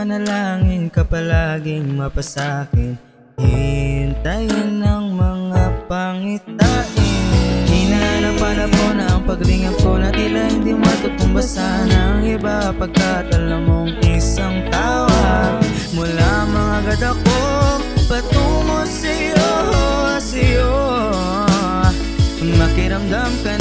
manalangin ka palaging mapasakin, hintayin ng mga pangitain. Hinanap-hanap na ang paglingap ko na tila hindi matutumbasan ng iba, pagkat alam mong isang tawag mula mga gada ko patungo sa'yo, sa'yo. Makiramdam ka